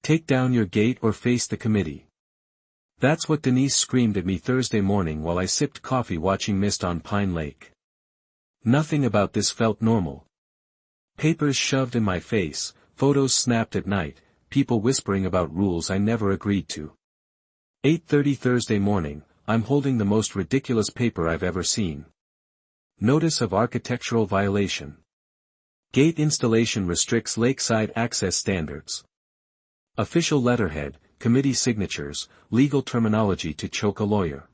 Take down your gate or face the committee. That's what Denise screamed at me Thursday morning while I sipped coffee watching mist on Pine Lake. Nothing about this felt normal. Papers shoved in my face, photos snapped at night, people whispering about rules I never agreed to. 8:30 Thursday morning, I'm holding the most ridiculous paper I've ever seen. Notice of architectural violation. Gate installation restricts lakeside access standards. Official letterhead, committee signatures, legal terminology to choke a lawyer.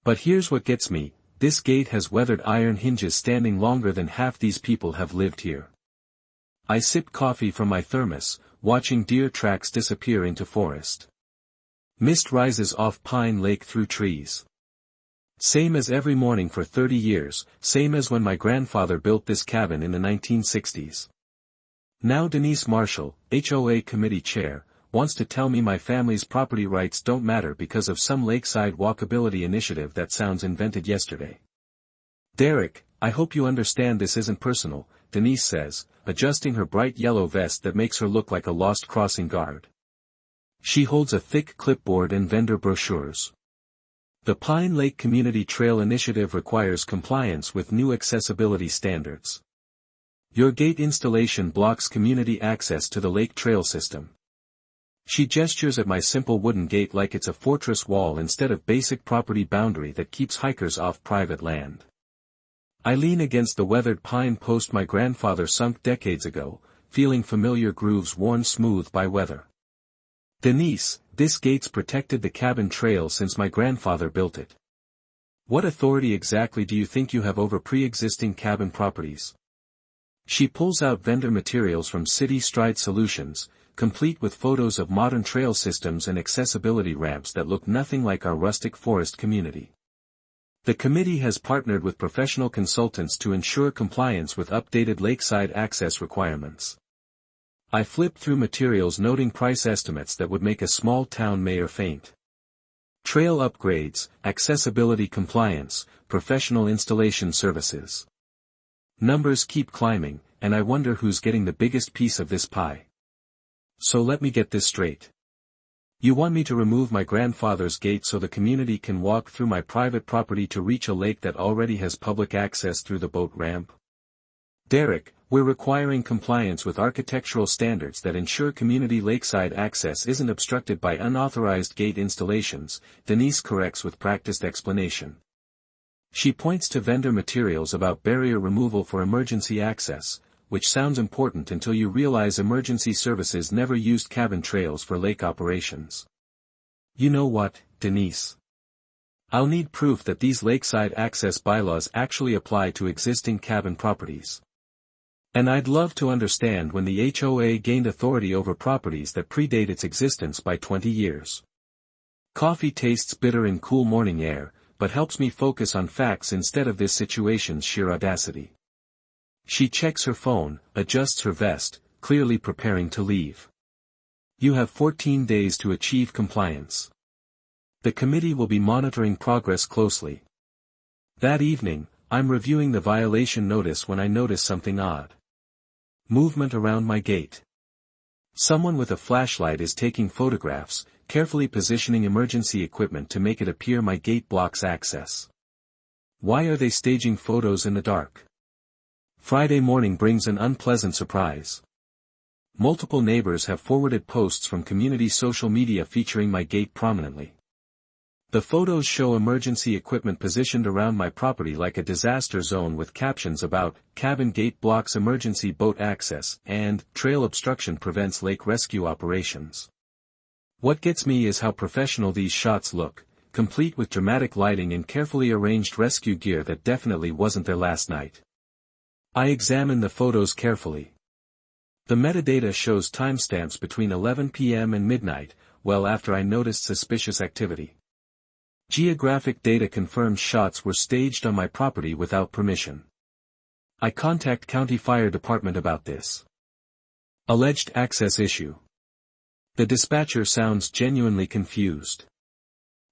But here's what gets me, this gate has weathered iron hinges standing longer than half these people have lived here. I sip coffee from my thermos, watching deer tracks disappear into forest. Mist rises off Pine Lake through trees. Same as every morning for 30 years, same as when my grandfather built this cabin in the 1960s. Now Denise Marshall, HOA committee chair, wants to tell me my family's property rights don't matter because of some lakeside walkability initiative that sounds invented yesterday. Derek, I hope you understand this isn't personal, Denise says, adjusting her bright yellow vest that makes her look like a lost crossing guard. She holds a thick clipboard and vendor brochures. The Pine Lake Community Trail Initiative requires compliance with new accessibility standards. Your gate installation blocks community access to the lake trail system. She gestures at my simple wooden gate like it's a fortress wall instead of basic property boundary that keeps hikers off private land. I lean against the weathered pine post my grandfather sunk decades ago, feeling familiar grooves worn smooth by weather. Denise, this gate's protected the cabin trail since my grandfather built it. What authority exactly do you think you have over pre-existing cabin properties? She pulls out vendor materials from City Stride Solutions, complete with photos of modern trail systems and accessibility ramps that look nothing like our rustic forest community. The committee has partnered with professional consultants to ensure compliance with updated lakeside access requirements. I flip through materials noting price estimates that would make a small-town mayor faint. Trail upgrades, accessibility compliance, professional installation services. Numbers keep climbing, and I wonder who's getting the biggest piece of this pie. So let me get this straight. You want me to remove my grandfather's gate so the community can walk through my private property to reach a lake that already has public access through the boat ramp? Derek, we're requiring compliance with architectural standards that ensure community lakeside access isn't obstructed by unauthorized gate installations, Denise corrects with practiced explanation. She points to vendor materials about barrier removal for emergency access, which sounds important until you realize emergency services never used cabin trails for lake operations. You know what, Denise? I'll need proof that these lakeside access bylaws actually apply to existing cabin properties. And I'd love to understand when the HOA gained authority over properties that predate its existence by 20 years. Coffee tastes bitter in cool morning air, but helps me focus on facts instead of this situation's sheer audacity. She checks her phone, adjusts her vest, clearly preparing to leave. You have 14 days to achieve compliance. The committee will be monitoring progress closely. That evening, I'm reviewing the violation notice when I notice something odd. Movement around my gate. Someone with a flashlight is taking photographs, carefully positioning emergency equipment to make it appear my gate blocks access. Why are they staging photos in the dark? Friday morning brings an unpleasant surprise. Multiple neighbors have forwarded posts from community social media featuring my gate prominently. The photos show emergency equipment positioned around my property like a disaster zone with captions about, cabin gate blocks emergency boat access, and, trail obstruction prevents lake rescue operations. What gets me is how professional these shots look, complete with dramatic lighting and carefully arranged rescue gear that definitely wasn't there last night. I examine the photos carefully. The metadata shows timestamps between 11 p.m. and midnight, well after I noticed suspicious activity. Geographic data confirms shots were staged on my property without permission. I contact County Fire Department about this. Alleged access issue. The dispatcher sounds genuinely confused.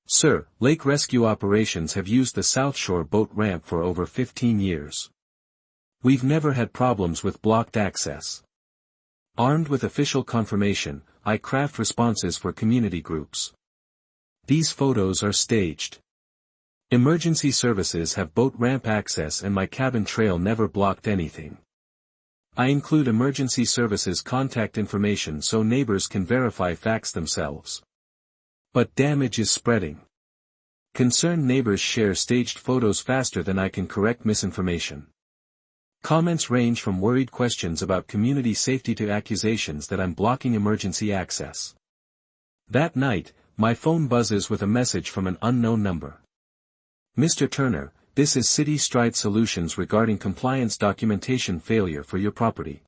Sir, lake rescue operations have used the South Shore boat ramp for over 15 years. We've never had problems with blocked access. Armed with official confirmation, I craft responses for community groups. These photos are staged. Emergency services have boat ramp access and my cabin trail never blocked anything. I include emergency services contact information so neighbors can verify facts themselves. But damage is spreading. Concerned neighbors share staged photos faster than I can correct misinformation. Comments range from worried questions about community safety to accusations that I'm blocking emergency access. That night, my phone buzzes with a message from an unknown number. Mr. Turner, this is City Stride Solutions regarding compliance documentation failure for your property.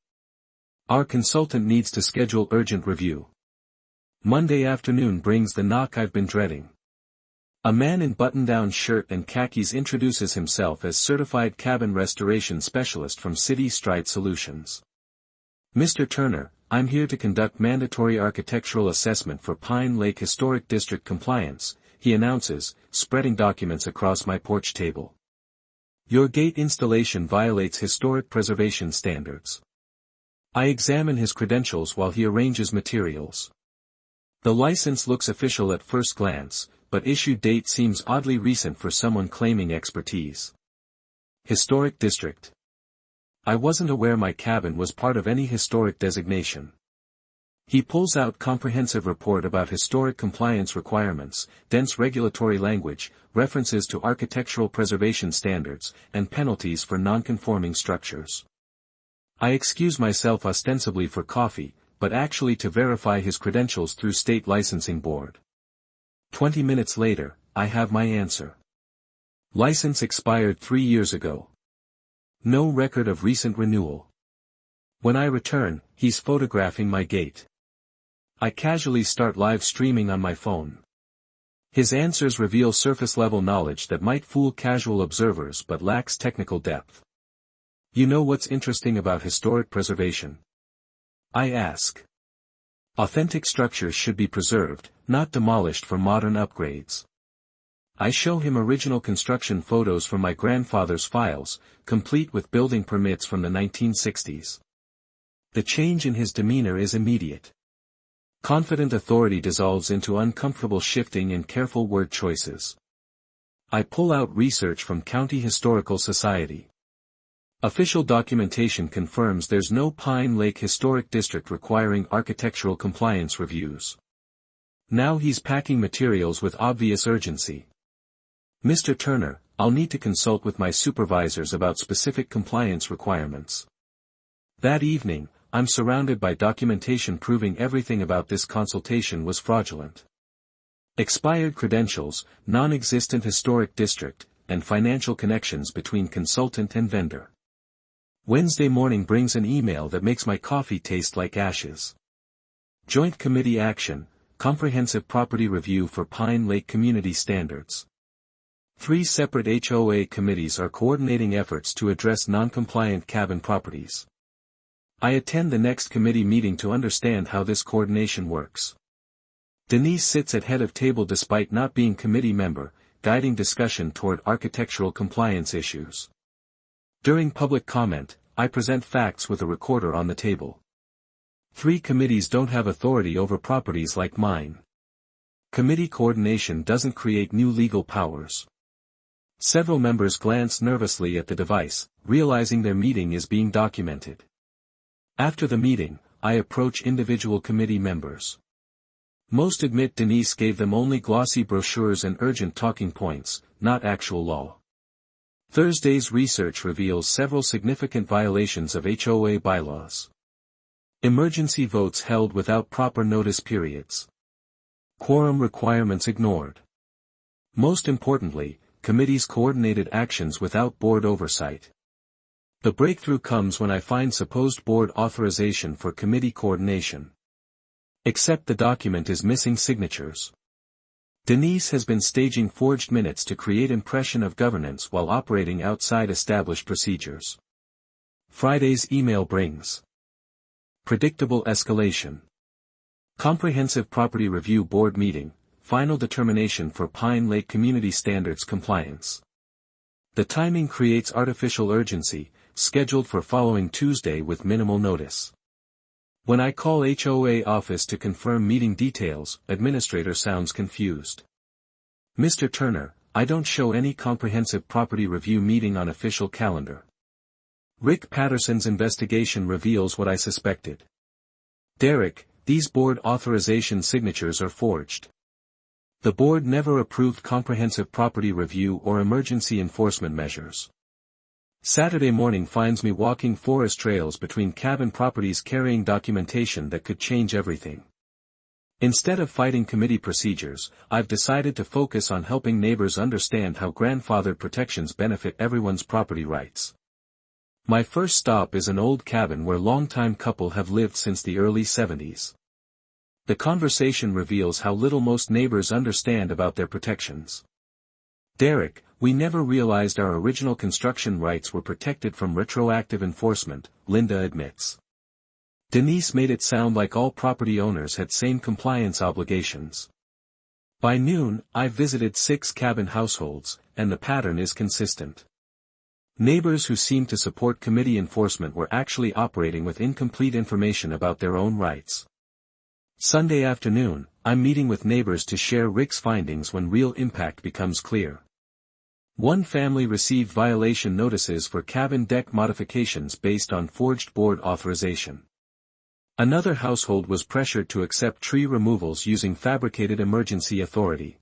Our consultant needs to schedule urgent review. Monday afternoon brings the knock I've been dreading. A man in button-down shirt and khakis introduces himself as Certified Cabin Restoration Specialist from City Stride Solutions. Mr. Turner, I'm here to conduct mandatory architectural assessment for Pine Lake Historic District compliance, he announces, spreading documents across my porch table. Your gate installation violates historic preservation standards. I examine his credentials while he arranges materials. The license looks official at first glance, but issue date seems oddly recent for someone claiming expertise. Historic District. I wasn't aware my cabin was part of any historic designation. He pulls out comprehensive report about historic compliance requirements, dense regulatory language, references to architectural preservation standards, and penalties for non-conforming structures. I excuse myself ostensibly for coffee, but actually to verify his credentials through state licensing board. 20 minutes later, I have my answer. License expired 3 years ago. No record of recent renewal. When I return, he's photographing my gate. I casually start live streaming on my phone. His answers reveal surface-level knowledge that might fool casual observers but lacks technical depth. You know what's interesting about historic preservation? I ask. Authentic structures should be preserved, not demolished for modern upgrades. I show him original construction photos from my grandfather's files, complete with building permits from the 1960s. The change in his demeanor is immediate. Confident authority dissolves into uncomfortable shifting and careful word choices. I pull out research from County Historical Society. Official documentation confirms there's no Pine Lake Historic District requiring architectural compliance reviews. Now he's packing materials with obvious urgency. Mr. Turner, I'll need to consult with my supervisors about specific compliance requirements. That evening, I'm surrounded by documentation proving everything about this consultation was fraudulent. Expired credentials, non-existent historic district, and financial connections between consultant and vendor. Wednesday morning brings an email that makes my coffee taste like ashes. Joint Committee Action, Comprehensive Property Review for Pine Lake Community Standards. 3 separate HOA committees are coordinating efforts to address non-compliant cabin properties. I attend the next committee meeting to understand how this coordination works. Denise sits at head of table despite not being committee member, guiding discussion toward architectural compliance issues. During public comment, I present facts with a recorder on the table. 3 committees don't have authority over properties like mine. Committee coordination doesn't create new legal powers. Several members glance nervously at the device, realizing their meeting is being documented. After the meeting, I approach individual committee members. Most admit Denise gave them only glossy brochures and urgent talking points, not actual law. Thursday's research reveals several significant violations of HOA bylaws. Emergency votes held without proper notice periods. Quorum requirements ignored. Most importantly, committees coordinated actions without board oversight. The breakthrough comes when I find supposed board authorization for committee coordination. Except the document is missing signatures. Denise has been staging forged minutes to create impression of governance while operating outside established procedures. Friday's email brings predictable escalation. Comprehensive Property Review Board meeting, final determination for Pine Lake Community Standards compliance. The timing creates artificial urgency, scheduled for following Tuesday with minimal notice. When I call HOA office to confirm meeting details, administrator sounds confused. Mr. Turner, I don't show any comprehensive property review meeting on official calendar. Rick Patterson's investigation reveals what I suspected. Derek, these board authorization signatures are forged. The board never approved comprehensive property review or emergency enforcement measures. Saturday morning finds me walking forest trails between cabin properties carrying documentation that could change everything. Instead of fighting committee procedures, I've decided to focus on helping neighbors understand how grandfathered protections benefit everyone's property rights. My first stop is an old cabin where longtime couple have lived since the early 70s. The conversation reveals how little most neighbors understand about their protections. Derek, we never realized our original construction rights were protected from retroactive enforcement, Linda admits. Denise made it sound like all property owners had same compliance obligations. By noon, I've visited 6 cabin households, and the pattern is consistent. Neighbors who seemed to support committee enforcement were actually operating with incomplete information about their own rights. Sunday afternoon, I'm meeting with neighbors to share Rick's findings when real impact becomes clear. One family received violation notices for cabin deck modifications based on forged board authorization. Another household was pressured to accept tree removals using fabricated emergency authority.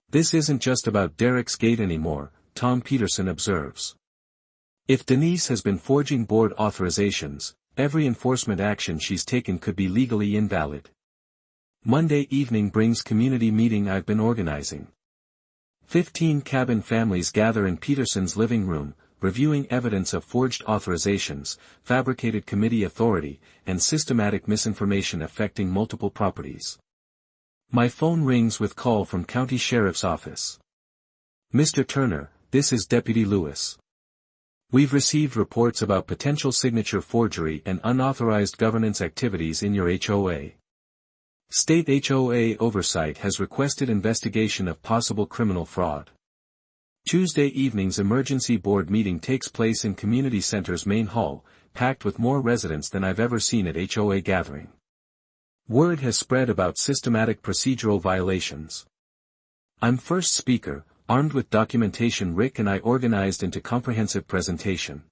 This isn't just about Derek's gate anymore, Tom Peterson observes. If Denise has been forging board authorizations, every enforcement action she's taken could be legally invalid. Monday evening brings community meeting I've been organizing. 15 cabin families gather in Peterson's living room, reviewing evidence of forged authorizations, fabricated committee authority, and systematic misinformation affecting multiple properties. My phone rings with call from County Sheriff's Office. Mr. Turner, this is Deputy Lewis. We've received reports about potential signature forgery and unauthorized governance activities in your HOA. State HOA oversight has requested investigation of possible criminal fraud. Tuesday evening's emergency board meeting takes place in Community Center's main hall, packed with more residents than I've ever seen at HOA gathering. Word has spread about systematic procedural violations. I'm first speaker, armed with documentation Rick and I organized into comprehensive presentation.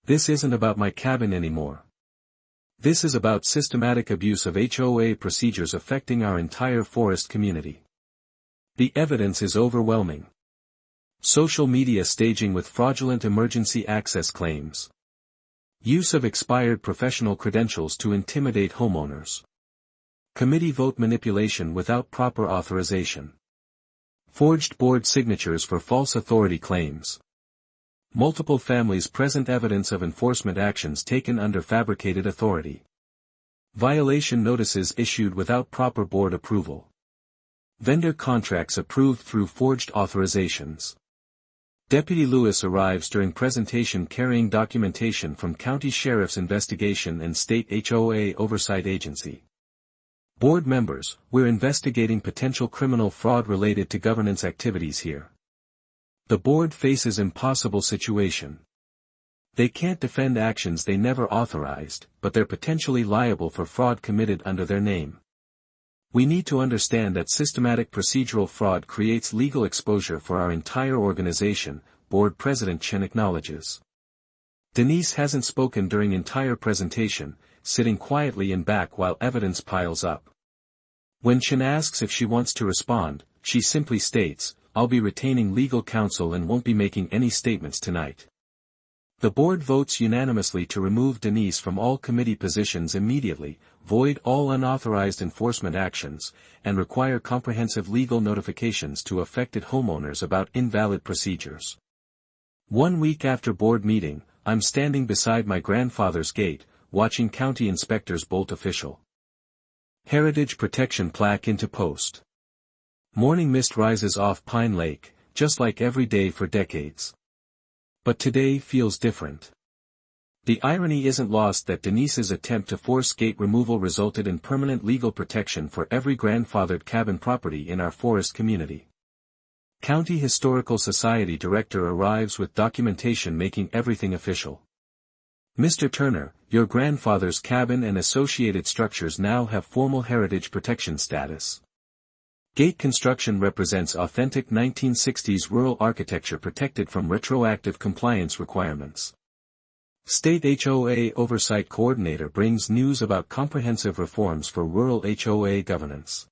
This isn't about my cabin anymore. This is about systematic abuse of HOA procedures affecting our entire forest community. The evidence is overwhelming. Social media staging with fraudulent emergency access claims. Use of expired professional credentials to intimidate homeowners. Committee vote manipulation without proper authorization. Forged board signatures for false authority claims. Multiple families present evidence of enforcement actions taken under fabricated authority. Violation notices issued without proper board approval. Vendor contracts approved through forged authorizations. Deputy Lewis arrives during presentation carrying documentation from County Sheriff's Investigation and State HOA Oversight Agency. Board members, we're investigating potential criminal fraud related to governance activities here. The board faces impossible situation. They can't defend actions they never authorized, but they're potentially liable for fraud committed under their name. We need to understand that systematic procedural fraud creates legal exposure for our entire organization, Board President Chen acknowledges. Denise hasn't spoken during entire presentation, sitting quietly in back while evidence piles up. When Chen asks if she wants to respond, she simply states, "I'll be retaining legal counsel and won't be making any statements tonight." The board votes unanimously to remove Denise from all committee positions immediately, void all unauthorized enforcement actions, and require comprehensive legal notifications to affected homeowners about invalid procedures. 1 week after board meeting, I'm standing beside my grandfather's gate, watching county inspectors bolt official heritage protection plaque into post. Morning mist rises off Pine Lake, just like every day for decades. But today feels different. The irony isn't lost that Denise's attempt to force gate removal resulted in permanent legal protection for every grandfathered cabin property in our forest community. County Historical Society director arrives with documentation making everything official. Mr. Turner, your grandfather's cabin and associated structures now have formal heritage protection status. Gate construction represents authentic 1960s rural architecture protected from retroactive compliance requirements. State HOA Oversight Coordinator brings news about comprehensive reforms for rural HOA governance.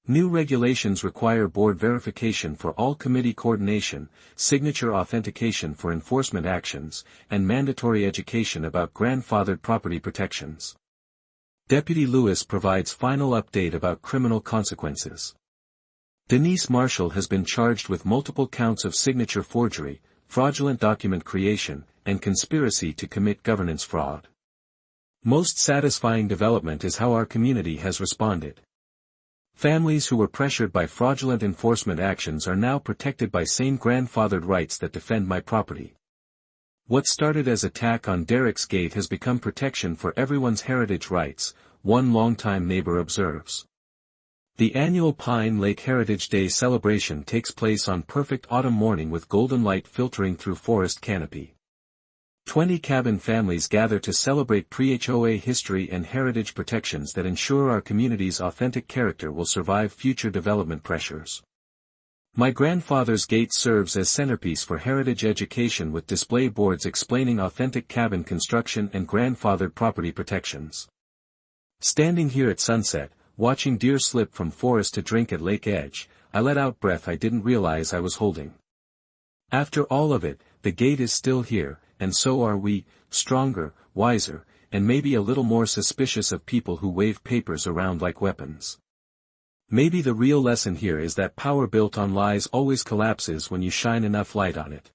New regulations require board verification for all committee coordination, signature authentication for enforcement actions, and mandatory education about grandfathered property protections. Deputy Lewis provides final update about criminal consequences. Denise Marshall has been charged with multiple counts of signature forgery, fraudulent document creation, and conspiracy to commit governance fraud. Most satisfying development is how our community has responded. Families who were pressured by fraudulent enforcement actions are now protected by sane grandfathered rights that defend my property. What started as attack on Derek's gate has become protection for everyone's heritage rights, one longtime neighbor observes. The annual Pine Lake Heritage Day celebration takes place on perfect autumn morning with golden light filtering through forest canopy. 20 cabin families gather to celebrate pre-HOA history and heritage protections that ensure our community's authentic character will survive future development pressures. My grandfather's gate serves as centerpiece for heritage education with display boards explaining authentic cabin construction and grandfathered property protections. Standing here at sunset, watching deer slip from forest to drink at lake edge, I let out breath I didn't realize I was holding. After all of it, the gate is still here, and so are we, stronger, wiser, and maybe a little more suspicious of people who wave papers around like weapons. Maybe the real lesson here is that power built on lies always collapses when you shine enough light on it.